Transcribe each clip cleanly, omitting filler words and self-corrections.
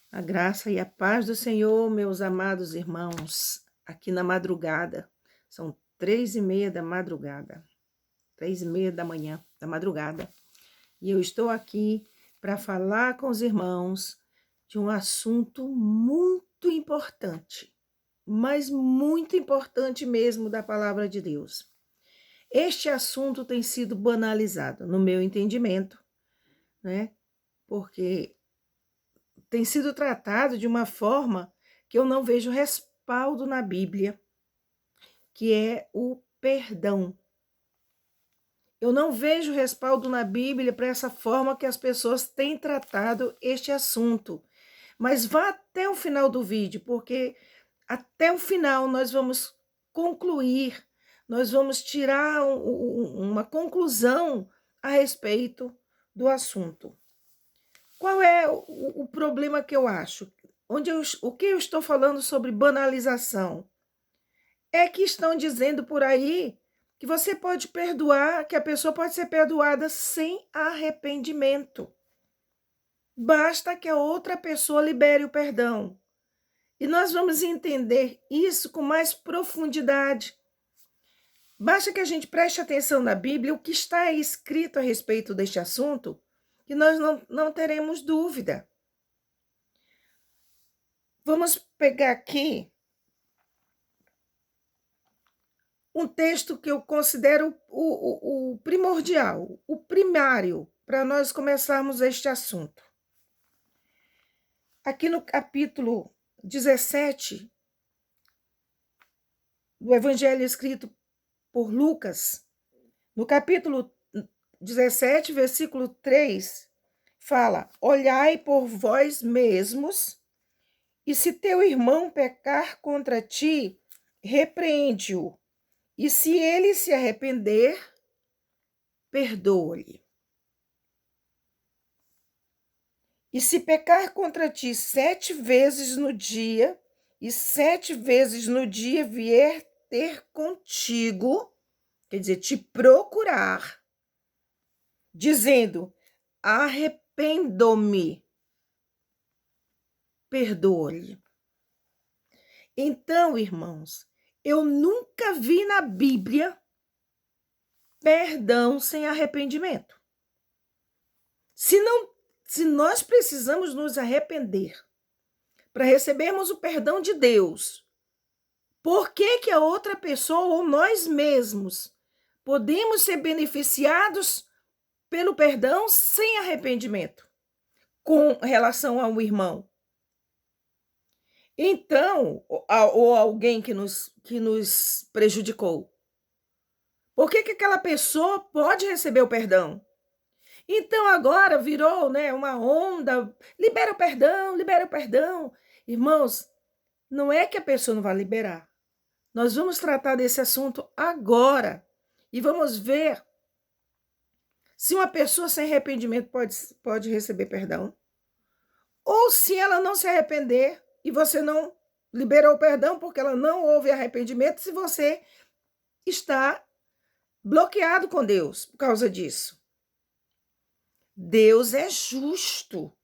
A graça e a paz do Senhor, meus amados irmãos, aqui na madrugada. São 3:30 da madrugada, 3:30 da manhã, da madrugada. E eu estou aqui para falar com os irmãos de um assunto muito importante, mas muito importante mesmo da palavra de Deus. Este assunto tem sido banalizado, no meu entendimento, né? Porque tem sido tratado de uma forma que eu não vejo respaldo na Bíblia, que é o perdão. Eu não vejo respaldo na Bíblia para essa forma que as pessoas têm tratado este assunto. Mas vá até o final do vídeo, porque até o final nós vamos concluir, nós vamos tirar uma conclusão a respeito do assunto. Qual é o problema que eu acho? O que eu estou falando sobre banalização? É que estão dizendo por aí que você pode perdoar, que a pessoa pode ser perdoada sem arrependimento. Basta que a outra pessoa libere o perdão. E nós vamos entender isso com mais profundidade. Basta que a gente preste atenção na Bíblia, o que está escrito a respeito deste assunto, que nós não teremos dúvida. Vamos pegar aqui um texto que eu considero o primordial, o primário, para nós começarmos este assunto. Aqui no capítulo 17 do Evangelho escrito por Lucas, no capítulo 17, versículo 3, fala: olhai por vós mesmos, e se teu irmão pecar contra ti, repreende-o. E se ele se arrepender, perdoa-lhe. E se pecar contra ti 7 vezes no dia, e 7 vezes no dia vier ter contigo, quer dizer, te procurar, dizendo: arrependo-me, perdoa-lhe. Então, irmãos, eu nunca vi na Bíblia perdão sem arrependimento. Se nós precisamos nos arrepender para recebermos o perdão de Deus, por que a outra pessoa ou nós mesmos podemos ser beneficiados pelo perdão sem arrependimento com relação ao irmão? Então, ou alguém que nos prejudicou, por que aquela pessoa pode receber o perdão? Então agora virou, uma onda, libera o perdão, libera o perdão. Irmãos, não é que a pessoa não vai liberar. Nós vamos tratar desse assunto agora e vamos ver se uma pessoa sem arrependimento pode receber perdão, ou se ela não se arrepender e você não liberou o perdão porque ela não houve arrependimento, se você está bloqueado com Deus por causa disso. Deus é justo.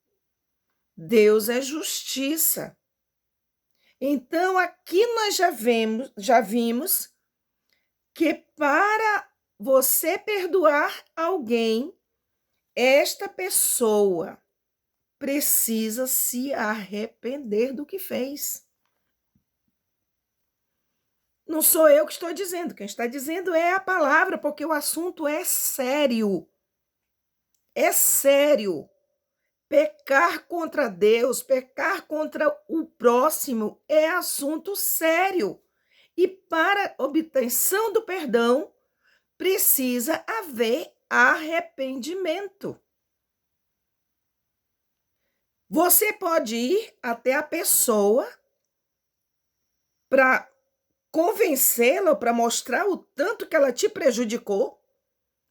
Deus é justiça. Então, aqui nós já vimos que para você perdoar alguém, esta pessoa precisa se arrepender do que fez. Não sou eu que estou dizendo, quem está dizendo é a palavra, porque o assunto é sério. É sério. Pecar contra Deus, pecar contra o próximo é assunto sério. E para obtenção do perdão, precisa haver arrependimento. Você pode ir até a pessoa para convencê-la, para mostrar o tanto que ela te prejudicou.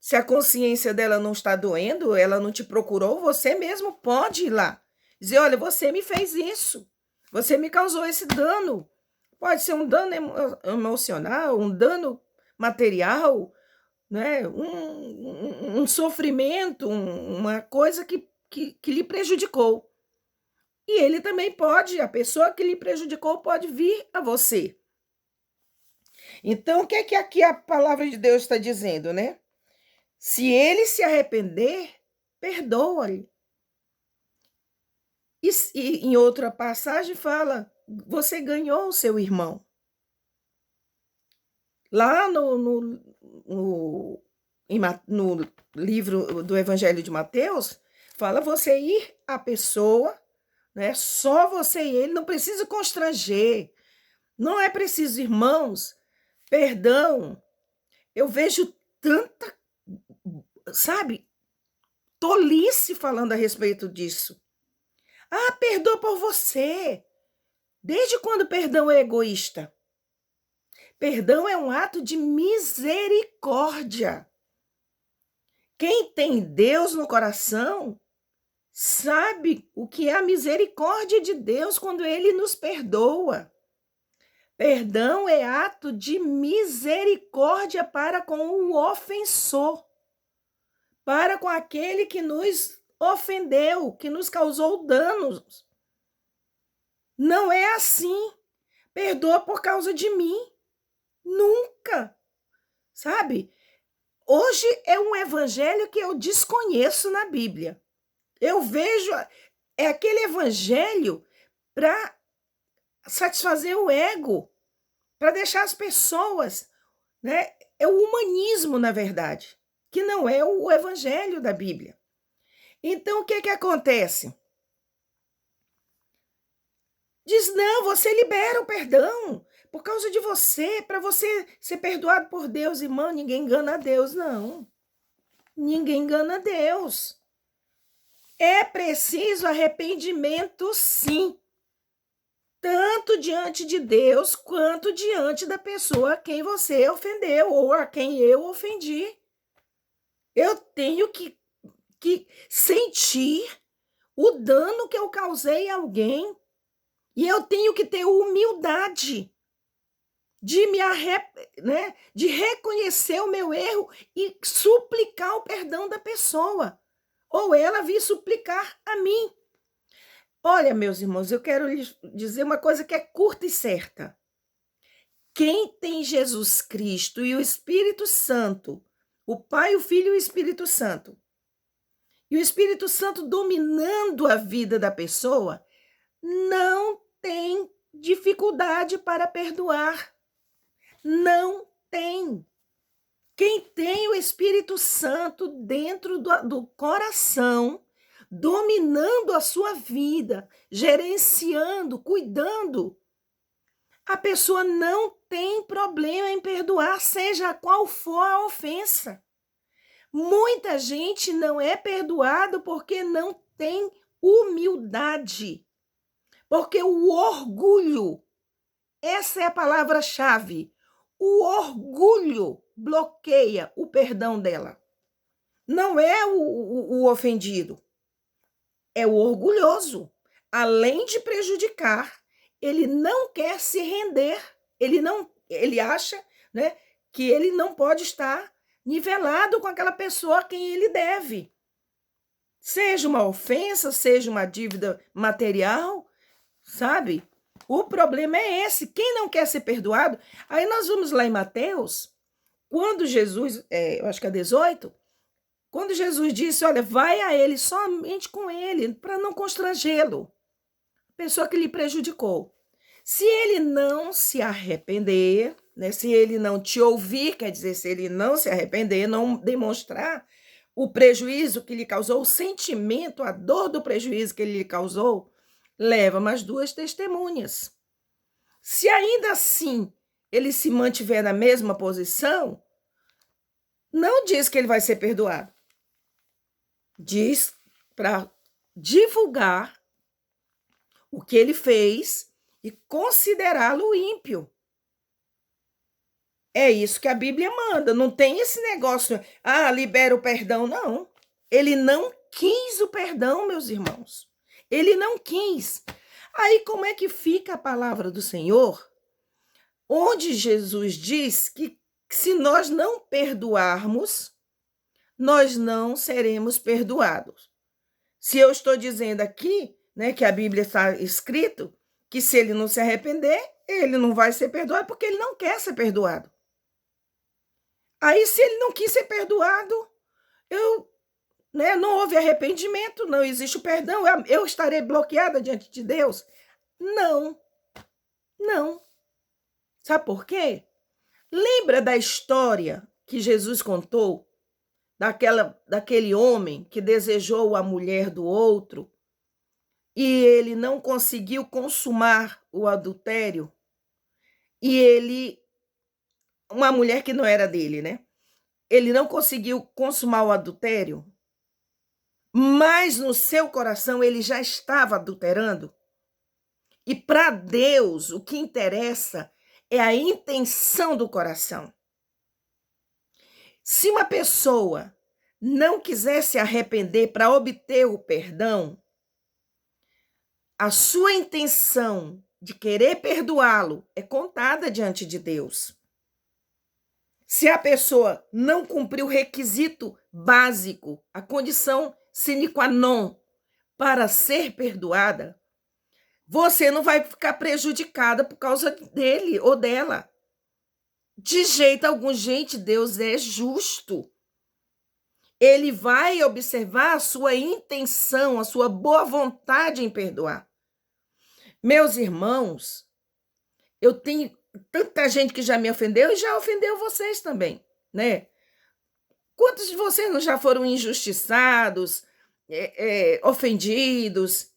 Se a consciência dela não está doendo, ela não te procurou, você mesmo pode ir lá. Dizer: olha, você me fez isso. Você me causou esse dano. Pode ser um dano emocional, um dano material, né? um sofrimento, uma coisa que lhe prejudicou. E ele também pode, a pessoa que lhe prejudicou pode vir a você. Então, o que é que aqui a palavra de Deus está dizendo, né? Se ele se arrepender, perdoa-lhe. E em outra passagem fala, você ganhou o seu irmão. Lá no livro do Evangelho de Mateus, fala você ir à pessoa, né? Só você e ele, não precisa constranger. Não é preciso, irmãos, perdão. Eu vejo tanta, sabe, tolice falando a respeito disso. Ah, perdoa por você. Desde quando perdão é egoísta? Perdão é um ato de misericórdia. Quem tem Deus no coração sabe o que é a misericórdia de Deus quando ele nos perdoa. Perdão é ato de misericórdia para com o ofensor, para com aquele que nos ofendeu, que nos causou danos. Não é assim. Perdoa por causa de mim. Nunca. Sabe? Hoje é um evangelho que eu desconheço na Bíblia. Eu vejo, é aquele evangelho para satisfazer o ego, para deixar as pessoas, né? É o humanismo, na verdade, que não é o evangelho da Bíblia. Então, o que acontece? Diz, não, você libera o perdão por causa de você, para você ser perdoado por Deus, irmão. Ninguém engana a Deus, não. Ninguém engana a Deus. É preciso arrependimento, sim. Tanto diante de Deus, quanto diante da pessoa a quem você ofendeu ou a quem eu ofendi. Eu tenho que sentir o dano que eu causei a alguém. E eu tenho que ter humildade de de reconhecer o meu erro e suplicar o perdão da pessoa. Ou ela vir suplicar a mim. Olha, meus irmãos, eu quero lhes dizer uma coisa que é curta e certa. Quem tem Jesus Cristo e o Espírito Santo, o Pai, o Filho e o Espírito Santo, e o Espírito Santo dominando a vida da pessoa, não tem dificuldade para perdoar. Não tem. Quem tem o Espírito Santo dentro do coração, dominando a sua vida, gerenciando, cuidando, a pessoa não tem problema em perdoar, seja qual for a ofensa. Muita gente não é perdoado porque não tem humildade, porque o orgulho, essa é a palavra-chave, o orgulho bloqueia o perdão dela. Não é o ofendido, é o orgulhoso. Além de prejudicar, ele não quer se render. Ele acha, né, que ele não pode estar nivelado com aquela pessoa a quem ele deve. Seja uma ofensa, seja uma dívida material, sabe? O problema é esse. Quem não quer ser perdoado? Aí nós vamos lá em Mateus, quando Jesus, eu acho que é 18, quando Jesus disse, olha, vai a ele somente com ele, para não constrangê-lo, a pessoa que lhe prejudicou. Se ele não se arrepender, né, se ele não te ouvir, quer dizer, se ele não se arrepender, não demonstrar o prejuízo que lhe causou, o sentimento, a dor do prejuízo que ele lhe causou, leva mais 2 testemunhas. Se ainda assim ele se mantiver na mesma posição, não diz que ele vai ser perdoado. Diz para divulgar o que ele fez e considerá-lo ímpio. É isso que a Bíblia manda. Não tem esse negócio, libera o perdão. Não. Ele não quis o perdão, meus irmãos. Ele não quis. Aí como é que fica a palavra do Senhor? Onde Jesus diz que se nós não perdoarmos, nós não seremos perdoados. Se eu estou dizendo aqui, né, que a Bíblia está escrito que se ele não se arrepender, ele não vai ser perdoado porque ele não quer ser perdoado. Aí, se ele não quis ser perdoado, não houve arrependimento, não existe o perdão, eu estarei bloqueada diante de Deus? Não, não. Sabe por quê? Lembra da história que Jesus contou daquele homem que desejou a mulher do outro e ele não conseguiu consumar o adultério? E uma mulher que não era dele, né? Ele não conseguiu consumar o adultério, mas no seu coração ele já estava adulterando. E para Deus, o que interessa é a intenção do coração. Se uma pessoa não quiser se arrepender para obter o perdão, a sua intenção de querer perdoá-lo é contada diante de Deus. Se a pessoa não cumprir o requisito básico, a condição sine qua non para ser perdoada, você não vai ficar prejudicada por causa dele ou dela. De jeito algum, gente, Deus é justo. Ele vai observar a sua intenção, a sua boa vontade em perdoar. Meus irmãos, eu tenho tanta gente que já me ofendeu e já ofendeu vocês também, né? Quantos de vocês não já foram injustiçados, ofendidos?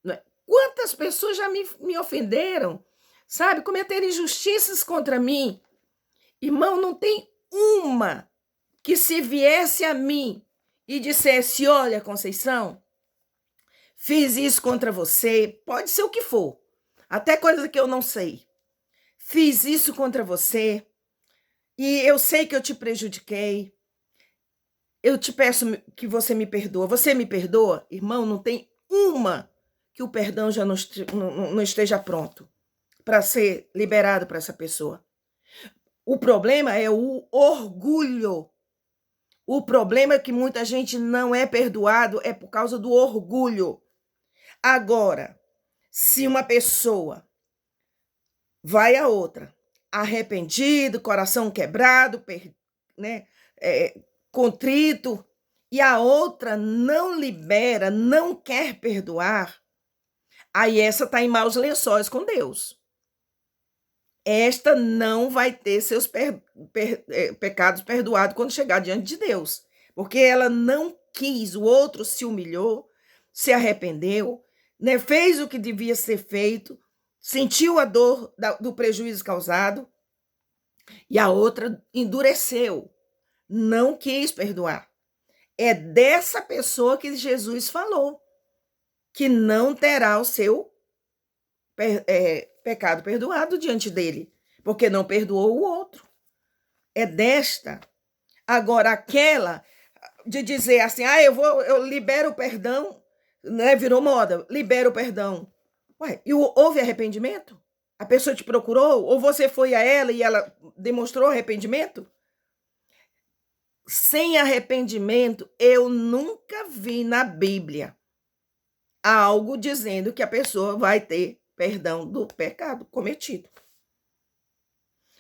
Né? Quantas pessoas já me ofenderam, sabe? Cometeram injustiças contra mim. Irmão, não tem uma que se viesse a mim e dissesse, olha, Conceição, fiz isso contra você, pode ser o que for, até coisa que eu não sei. Fiz isso contra você e eu sei que eu te prejudiquei. Eu te peço que você me perdoa. Você me perdoa? Irmão, não tem uma que o perdão já não esteja pronto para ser liberado para essa pessoa. O problema é o orgulho. O problema é que muita gente não é perdoado é por causa do orgulho. Agora, se uma pessoa vai a outra, arrependido, coração quebrado, contrito, e a outra não libera, não quer perdoar, aí essa está em maus lençóis com Deus. Esta não vai ter seus pecados perdoados quando chegar diante de Deus, porque ela não quis, o outro se humilhou, se arrependeu, né, fez o que devia ser feito, sentiu a dor do prejuízo causado, e a outra endureceu, não quis perdoar. É dessa pessoa que Jesus falou, que não terá o seu pecado perdoado diante dele, porque não perdoou o outro. É desta. Agora, aquela de dizer assim, eu libero o perdão, né? Virou moda, libero o perdão. Ué, e houve arrependimento? A pessoa te procurou? Ou você foi a ela e ela demonstrou arrependimento? Sem arrependimento, eu nunca vi na Bíblia algo dizendo que a pessoa vai ter perdão do pecado cometido.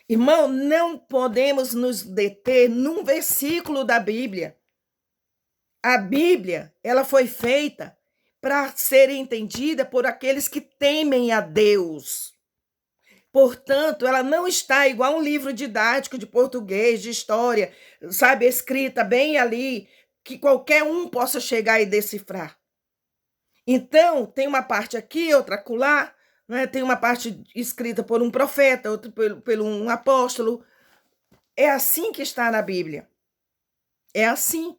Irmão, não podemos nos deter num versículo da Bíblia. A Bíblia, ela foi feita para ser entendida por aqueles que temem a Deus. Portanto, ela não está igual um livro didático de português, de história, sabe, escrita bem ali, que qualquer um possa chegar e decifrar. Então, tem uma parte aqui, outra acolá, né? Tem uma parte escrita por um profeta, outra por um apóstolo. É assim que está na Bíblia. É assim.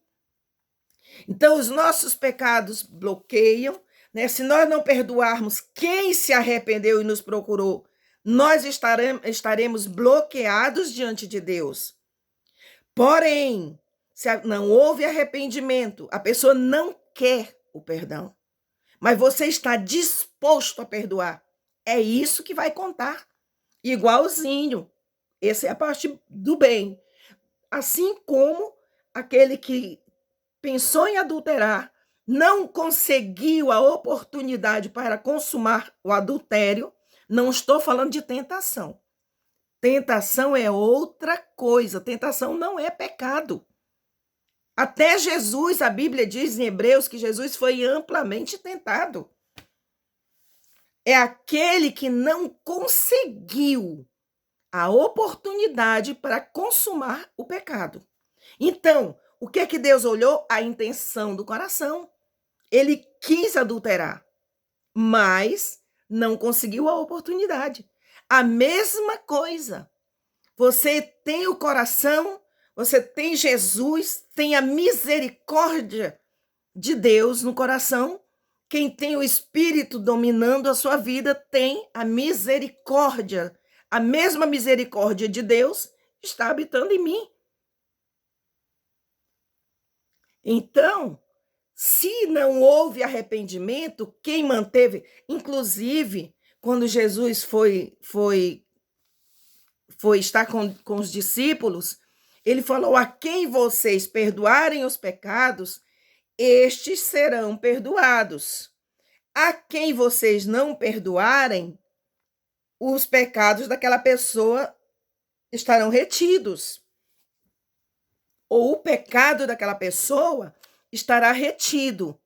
Então, os nossos pecados bloqueiam, né? Se nós não perdoarmos quem se arrependeu e nos procurou, nós estaremos bloqueados diante de Deus. Porém, se não houve arrependimento, a pessoa não quer o perdão, mas você está disposto a perdoar, é isso que vai contar. Igualzinho. Essa é a parte do bem. Assim como aquele que pensou em adulterar, não conseguiu a oportunidade para consumar o adultério, não estou falando de tentação. Tentação é outra coisa. Tentação não é pecado. Até Jesus, a Bíblia diz em Hebreus que Jesus foi amplamente tentado. É aquele que não conseguiu a oportunidade para consumar o pecado. Então, o que é que Deus olhou? A intenção do coração. Ele quis adulterar, mas não conseguiu a oportunidade. A mesma coisa. Você tem o coração, você tem Jesus, tem a misericórdia de Deus no coração. Quem tem o Espírito dominando a sua vida tem a misericórdia. A mesma misericórdia de Deus está habitando em mim. Então, se não houve arrependimento, quem manteve, inclusive, quando Jesus foi estar com os discípulos, ele falou: a quem vocês perdoarem os pecados, estes serão perdoados. A quem vocês não perdoarem, os pecados daquela pessoa estarão retidos. Ou o pecado daquela pessoa estará retido.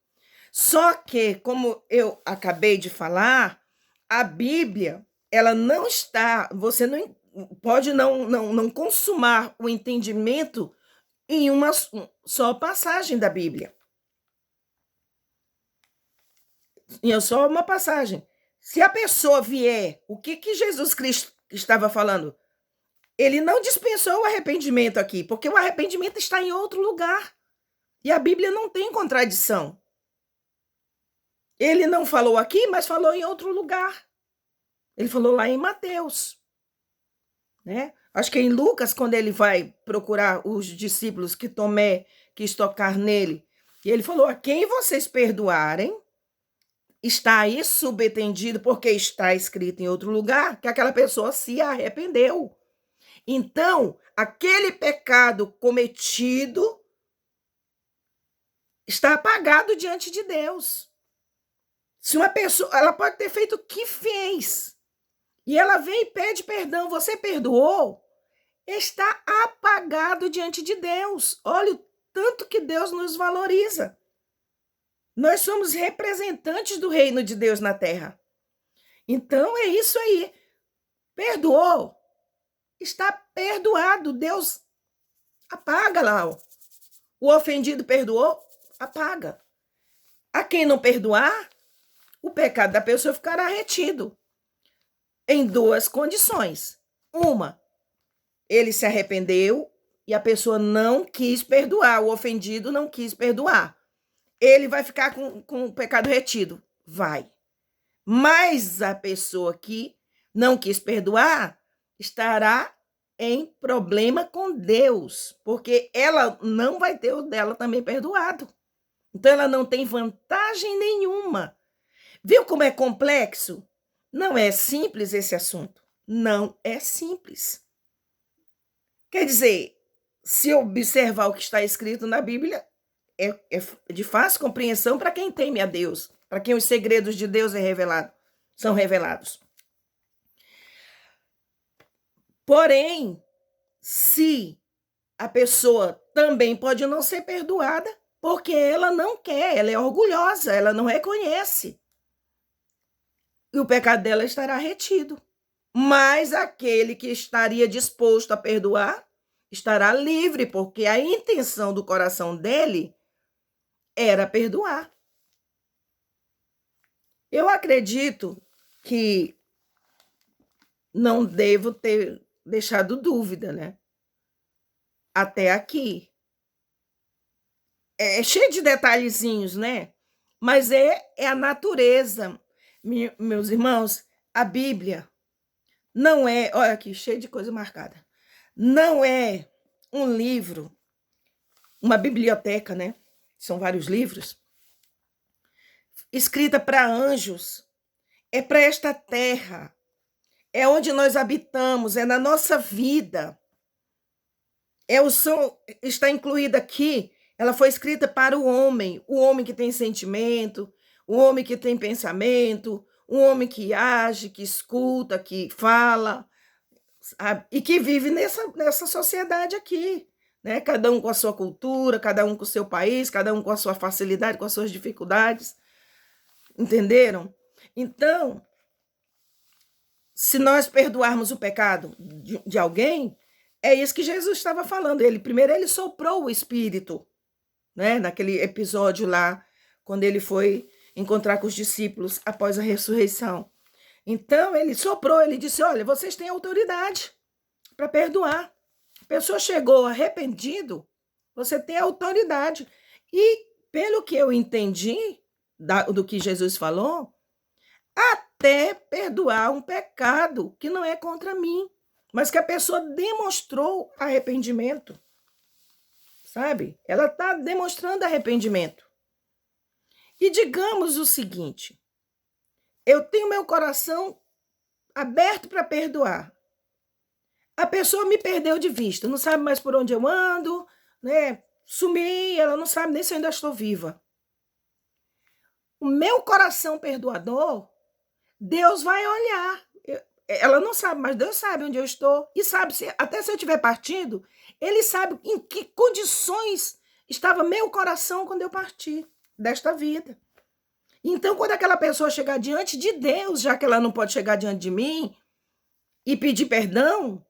Só que, como eu acabei de falar, a Bíblia, ela não está, você não pode não consumar o entendimento em uma só passagem da Bíblia. Em só uma passagem. Se a pessoa vier, o que Jesus Cristo estava falando? Ele não dispensou o arrependimento aqui, porque o arrependimento está em outro lugar. E a Bíblia não tem contradição. Ele não falou aqui, mas falou em outro lugar. Ele falou lá em Mateus, né? Acho que em Lucas, quando ele vai procurar os discípulos que Tomé quis tocar nele, e ele falou: a quem vocês perdoarem, está aí subentendido, porque está escrito em outro lugar, que aquela pessoa se arrependeu. Então, aquele pecado cometido está apagado diante de Deus. Se uma pessoa, ela pode ter feito o que fez, e ela vem e pede perdão, você perdoou? Está apagado diante de Deus. Olha o tanto que Deus nos valoriza. Nós somos representantes do reino de Deus na terra. Então é isso aí. Perdoou? Está perdoado. Deus apaga lá. O ofendido perdoou? Apaga. A quem não perdoar, o pecado da pessoa ficará retido. Em duas condições. Uma, ele se arrependeu e a pessoa não quis perdoar. O ofendido não quis perdoar. Ele vai ficar com o pecado retido? Vai. Mas a pessoa que não quis perdoar estará em problema com Deus, porque ela não vai ter o dela também perdoado. Então, ela não tem vantagem nenhuma. Viu como é complexo? Não é simples esse assunto. Não é simples. Quer dizer, se observar o que está escrito na Bíblia, é de fácil compreensão para quem teme a Deus, para quem os segredos de Deus são revelados. Porém, se a pessoa também pode não ser perdoada, porque ela não quer, ela é orgulhosa, ela não reconhece. E o pecado dela estará retido. Mas aquele que estaria disposto a perdoar estará livre, porque a intenção do coração dele era perdoar. Eu acredito que não devo ter deixado dúvida, né? Até aqui. É cheio de detalhezinhos, né? Mas é a natureza. Meus irmãos, a Bíblia não é... Olha aqui, cheio de coisa marcada. Não é um livro, uma biblioteca, né? São vários livros. Escrita para anjos. É para esta terra. É onde nós habitamos, é na nossa vida. Está incluído aqui Ela foi escrita para o homem que tem sentimento, o homem que tem pensamento, o homem que age, que escuta, que fala, sabe? E que vive nessa sociedade aqui, né? Cada um com a sua cultura, cada um com o seu país, cada um com a sua facilidade, com as suas dificuldades. Entenderam? Então, se nós perdoarmos o pecado de alguém, é isso que Jesus estava falando. Primeiro ele soprou o Espírito, né? Naquele episódio lá, quando ele foi encontrar com os discípulos após a ressurreição. Então, ele soprou, ele disse, olha, vocês têm autoridade para perdoar. A pessoa chegou arrependido, você tem autoridade. E, pelo que eu entendi do que Jesus falou, até perdoar um pecado que não é contra mim, mas que a pessoa demonstrou arrependimento, sabe? Ela está demonstrando arrependimento. E digamos o seguinte, eu tenho meu coração aberto para perdoar. A pessoa me perdeu de vista, não sabe mais por onde eu ando, né? Sumi, ela não sabe nem se eu ainda estou viva. O meu coração perdoador, Deus vai olhar. Ela não sabe, mas Deus sabe onde eu estou. E sabe, até se eu tiver partido, Ele sabe em que condições estava meu coração quando eu parti desta vida. Então, quando aquela pessoa chegar diante de Deus, já que ela não pode chegar diante de mim e pedir perdão,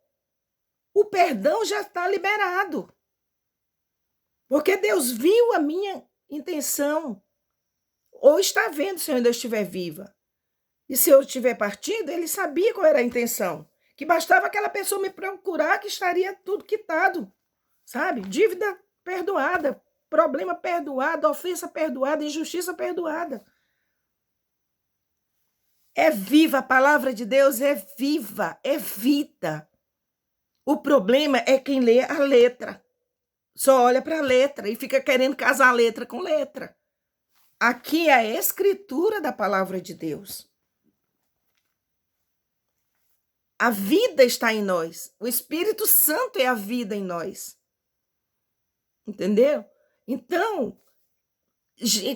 o perdão já está liberado. Porque Deus viu a minha intenção, ou está vendo se eu ainda estiver viva. E se eu tiver partido, ele sabia qual era a intenção. Que bastava aquela pessoa me procurar que estaria tudo quitado, sabe? Dívida perdoada, problema perdoado, ofensa perdoada, injustiça perdoada. É viva, a palavra de Deus é viva, é vida. O problema é quem lê a letra. Só olha para a letra e fica querendo casar letra com letra. Aqui é a escritura da palavra de Deus. A vida está em nós. O Espírito Santo é a vida em nós. Entendeu? Então,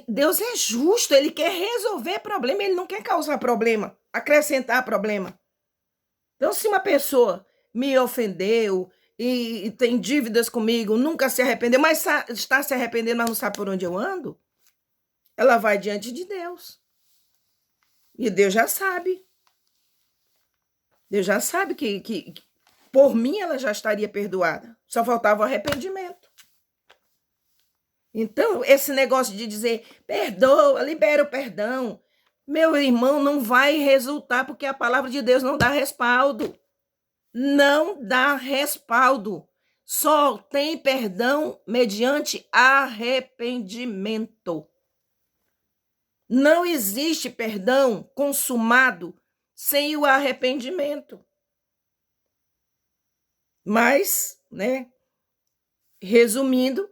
Deus é justo, ele quer resolver problema, ele não quer causar problema, acrescentar problema. Então, se uma pessoa me ofendeu e tem dívidas comigo, nunca se arrependeu, mas está se arrependendo, mas não sabe por onde eu ando, ela vai diante de Deus. E Deus já sabe. Deus já sabe que por mim ela já estaria perdoada. Só faltava o arrependimento. Então, esse negócio de dizer, perdoa, libera o perdão, meu irmão, não vai resultar, porque a palavra de Deus não dá respaldo. Não dá respaldo. Só tem perdão mediante arrependimento. Não existe perdão consumado sem o arrependimento. Mas, né, resumindo,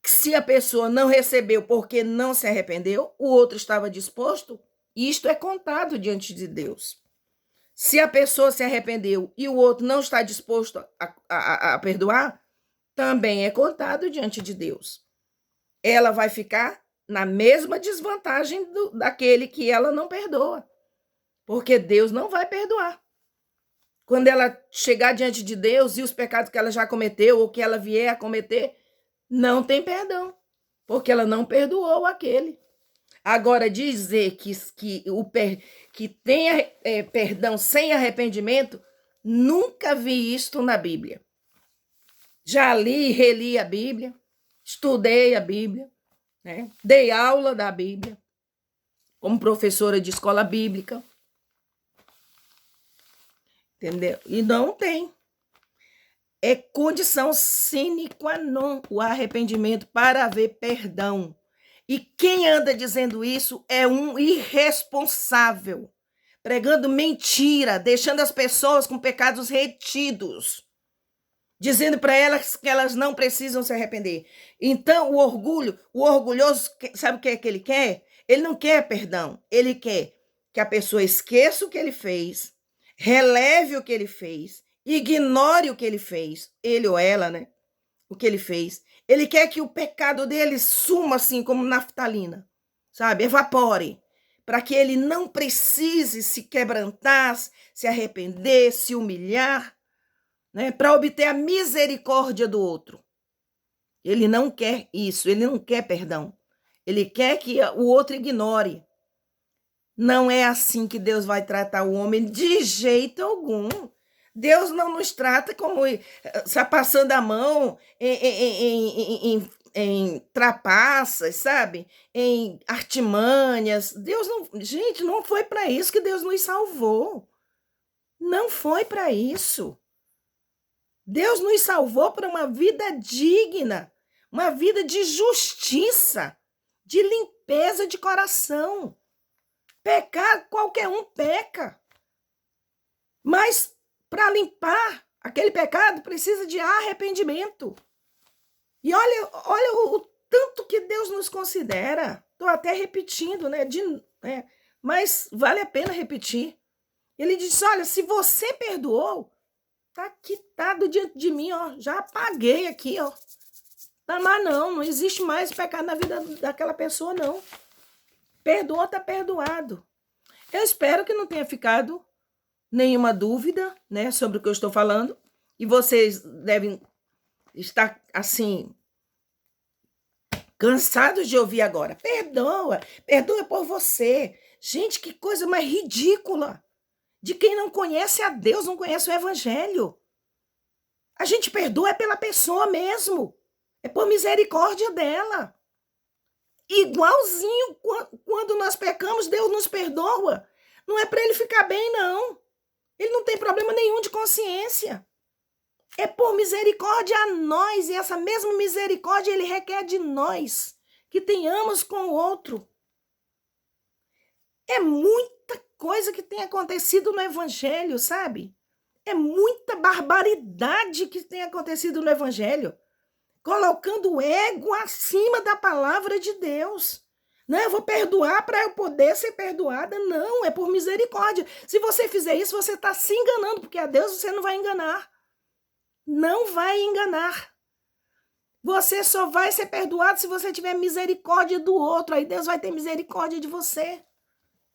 se a pessoa não recebeu porque não se arrependeu, o outro estava disposto, isto é contado diante de Deus. Se a pessoa se arrependeu e o outro não está disposto a perdoar, também é contado diante de Deus. Ela vai ficar na mesma desvantagem daquele que ela não perdoa, porque Deus não vai perdoar. Quando ela chegar diante de Deus e os pecados que ela já cometeu ou que ela vier a cometer, não tem perdão, porque ela não perdoou aquele. Agora, dizer que tem perdão sem arrependimento, nunca vi isto na Bíblia. Já li e reli a Bíblia, estudei a Bíblia, né? Dei aula da Bíblia, como professora de escola bíblica. Entendeu? E não tem. É condição sine qua non o arrependimento para haver perdão. E quem anda dizendo isso é um irresponsável, pregando mentira, deixando as pessoas com pecados retidos, dizendo para elas que elas não precisam se arrepender. Então, o orgulhoso, sabe o que é que ele quer? Ele não quer perdão, ele quer que a pessoa esqueça o que ele fez, releve o que ele fez, ignore o que ele fez, ele ou ela, né? o que ele fez. Ele quer que o pecado dele suma assim como naftalina, sabe? Evapore, para que ele não precise se quebrantar, se arrepender, se humilhar, né? Para obter a misericórdia do outro. Ele não quer isso, ele não quer perdão. Ele quer que o outro ignore. Não é assim que Deus vai tratar o homem de jeito algum. Deus não nos trata como passando a mão em trapaças, sabe? Em artimanhas. Deus não. Gente, não foi para isso que Deus nos salvou. Não foi para isso. Deus nos salvou para uma vida digna, uma vida de justiça, de limpeza de coração. Pecar, qualquer um peca. Mas para limpar aquele pecado precisa de arrependimento. E olha o tanto que Deus nos considera. Estou até repetindo, né? Mas vale a pena repetir. Ele diz: olha, se você perdoou, tá quitado diante de mim, ó. Já apaguei aqui, ó. Mas não existe mais pecado na vida daquela pessoa, não. Perdoou, tá perdoado. Eu espero que não tenha ficado nenhuma dúvida, né, sobre o que eu estou falando. E vocês devem estar, assim, cansados de ouvir agora. Perdoa por você. Gente, que coisa mais ridícula. De quem não conhece a Deus, não conhece o Evangelho. A gente perdoa pela pessoa mesmo. É por misericórdia dela. Igualzinho quando nós pecamos, Deus nos perdoa. Não é para ele ficar bem, não. Ele não tem problema nenhum de consciência. É por misericórdia a nós, e essa mesma misericórdia ele requer de nós, que tenhamos com o outro. É muita coisa que tem acontecido no Evangelho, sabe? É muita barbaridade que tem acontecido no Evangelho, colocando o ego acima da palavra de Deus. Não, eu vou perdoar para eu poder ser perdoada. Não, é por misericórdia. Se você fizer isso, você está se enganando, porque a Deus você não vai enganar. Não vai enganar. Você só vai ser perdoado se você tiver misericórdia do outro. Aí Deus vai ter misericórdia de você,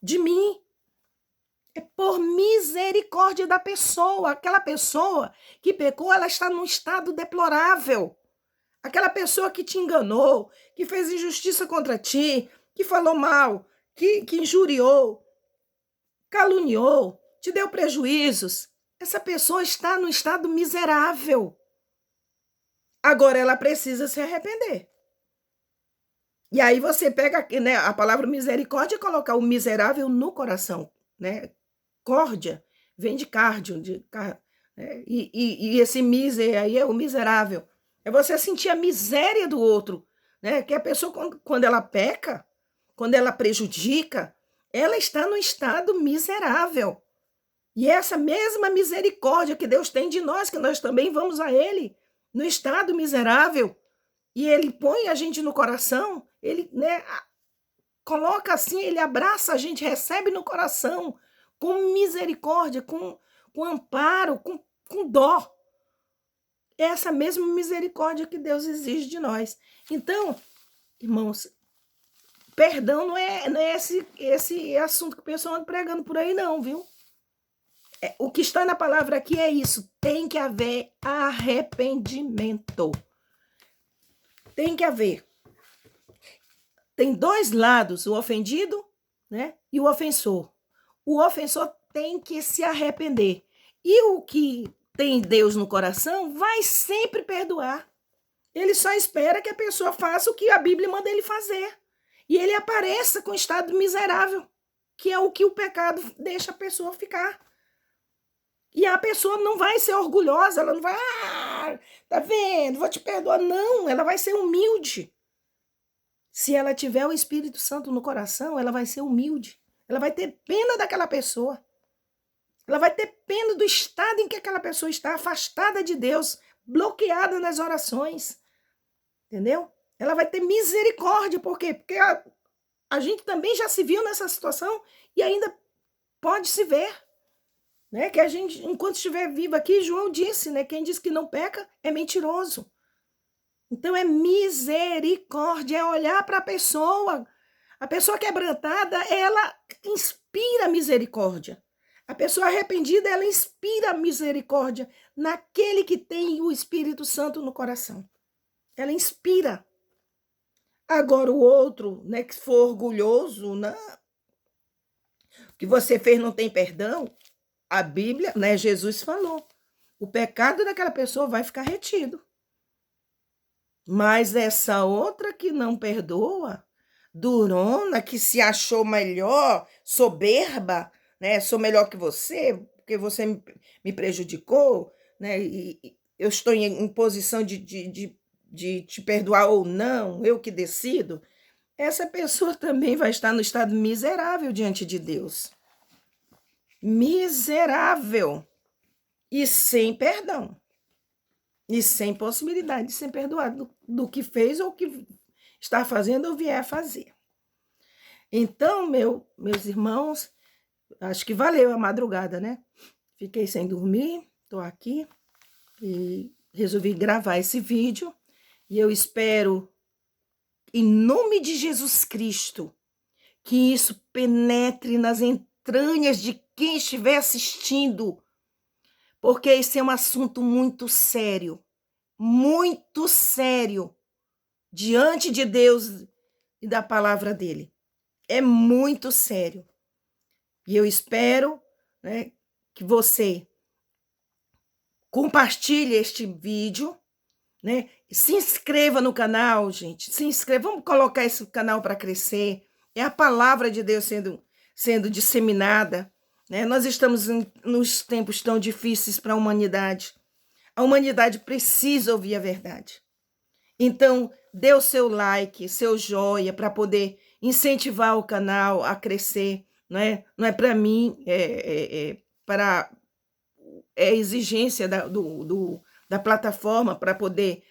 de mim. É por misericórdia da pessoa. Aquela pessoa que pecou, ela está num estado deplorável. Aquela pessoa que te enganou, que fez injustiça contra ti, que falou mal, que injuriou, caluniou, te deu prejuízos. Essa pessoa está num estado miserável. Agora ela precisa se arrepender. E aí você pega, né, a palavra misericórdia e coloca o miserável no coração, né? Córdia vem de cardio, e esse miser aí é o miserável. É você sentir a miséria do outro, né? Que a pessoa, quando ela peca, quando ela prejudica, ela está no estado miserável. E essa mesma misericórdia que Deus tem de nós, que nós também vamos a Ele, no estado miserável, e Ele põe a gente no coração, Ele, né, coloca assim, Ele abraça a gente, recebe no coração, com misericórdia, com amparo, com dó. É essa mesma misericórdia que Deus exige de nós. Então, irmãos, perdão não é esse assunto que o pessoal anda pregando por aí, não, viu? O que está na palavra aqui é isso. Tem que haver arrependimento. Tem que haver. Tem dois lados, o ofendido, né, e o ofensor. O ofensor tem que se arrepender. E o que tem Deus no coração vai sempre perdoar. Ele só espera que a pessoa faça o que a Bíblia manda ele fazer. E ele apareça com estado miserável, que é o que o pecado deixa a pessoa ficar. E a pessoa não vai ser orgulhosa, ela não vai, tá vendo, vou te perdoar. Não, ela vai ser humilde. Se ela tiver o Espírito Santo no coração, ela vai ser humilde. Ela vai ter pena daquela pessoa. Ela vai ter pena do estado em que aquela pessoa está, afastada de Deus, bloqueada nas orações. Entendeu? Ela vai ter misericórdia. Por quê? Porque a gente também já se viu nessa situação e ainda pode se ver. Né? Que a gente, enquanto estiver vivo aqui, João disse, né? Quem diz que não peca é mentiroso. Então é misericórdia, é olhar para a pessoa. A pessoa quebrantada, ela inspira misericórdia. A pessoa arrependida, ela inspira misericórdia naquele que tem o Espírito Santo no coração. Ela inspira. Agora o outro, né, que for orgulhoso, né, o que você fez não tem perdão, a Bíblia, né, Jesus falou, o pecado daquela pessoa vai ficar retido. Mas essa outra que não perdoa, durona, que se achou melhor, soberba, né? Sou melhor que você, porque você me prejudicou, né? E eu estou em posição de te perdoar ou não, eu que decido. Essa pessoa também vai estar no estado miserável diante de Deus. Miserável. E sem perdão. E sem possibilidade de ser perdoado do que fez ou que está fazendo ou vier a fazer. Então, meus irmãos, acho que valeu a madrugada, né? Fiquei sem dormir, estou aqui e resolvi gravar esse vídeo. E eu espero, em nome de Jesus Cristo, que isso penetre nas entranhas de quem estiver assistindo, porque esse é um assunto muito sério diante de Deus e da palavra dele. É muito sério. E eu espero, né, que você compartilhe este vídeo, né? Se inscreva no canal, gente. Se inscreva. Vamos colocar esse canal para crescer. É a palavra de Deus sendo disseminada, né? Nós estamos nos tempos tão difíceis para a humanidade. A humanidade precisa ouvir a verdade. Então, dê o seu like, seu joia, para poder incentivar o canal a crescer. Não é para mim, para exigência da plataforma para poder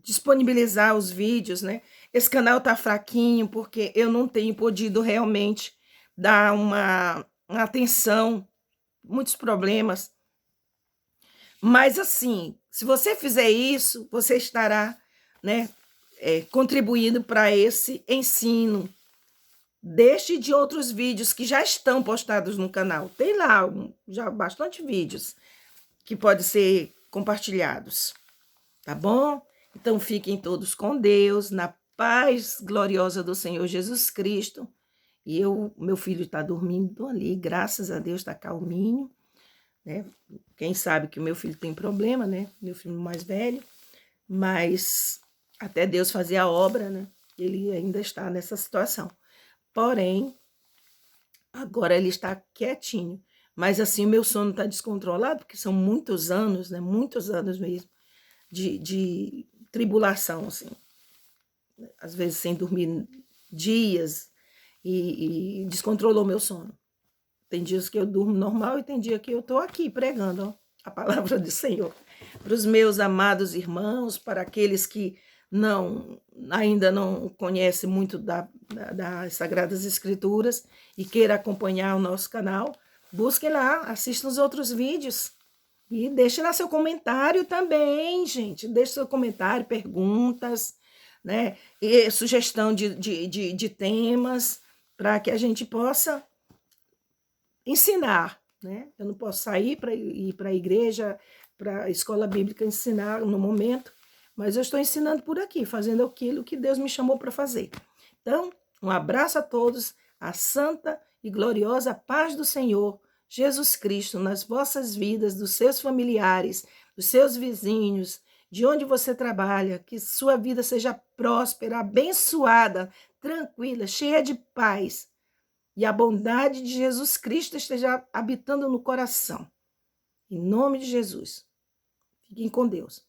disponibilizar os vídeos, né? Esse canal tá fraquinho porque eu não tenho podido realmente dar uma atenção, muitos problemas. Mas assim, se você fizer isso, você estará, né, contribuindo para esse ensino deste e de outros vídeos que já estão postados no canal. Tem lá já bastante vídeos que podem ser compartilhados, tá bom? Então fiquem todos com Deus, na paz gloriosa do Senhor Jesus Cristo. E meu filho está dormindo ali, graças a Deus está calminho, né? Quem sabe que o meu filho tem problema, né? Meu filho mais velho, mas até Deus fazer a obra, né? Ele ainda está nessa situação. Porém, agora ele está quietinho. Mas assim, o meu sono está descontrolado, porque são muitos anos, né? Muitos anos mesmo, de tribulação, assim. Às vezes sem dormir dias e descontrolou meu sono. Tem dias que eu durmo normal e tem dia que eu estou aqui pregando, ó, a palavra do Senhor. Para os meus amados irmãos, para aqueles que ainda não conhecem muito das Sagradas Escrituras e queiram acompanhar o nosso canal, busquem lá, assistam os outros vídeos. E deixe lá seu comentário também, gente. Deixe seu comentário, perguntas, né? E sugestão de temas para que a gente possa ensinar, né? Eu não posso sair para ir para a igreja, para a escola bíblica ensinar no momento, mas eu estou ensinando por aqui, fazendo aquilo que Deus me chamou para fazer. Então, um abraço a todos, a santa e gloriosa paz do Senhor Jesus Cristo nas vossas vidas, dos seus familiares, dos seus vizinhos, de onde você trabalha, que sua vida seja próspera, abençoada, tranquila, cheia de paz, e a bondade de Jesus Cristo esteja habitando no coração. Em nome de Jesus. Fiquem com Deus.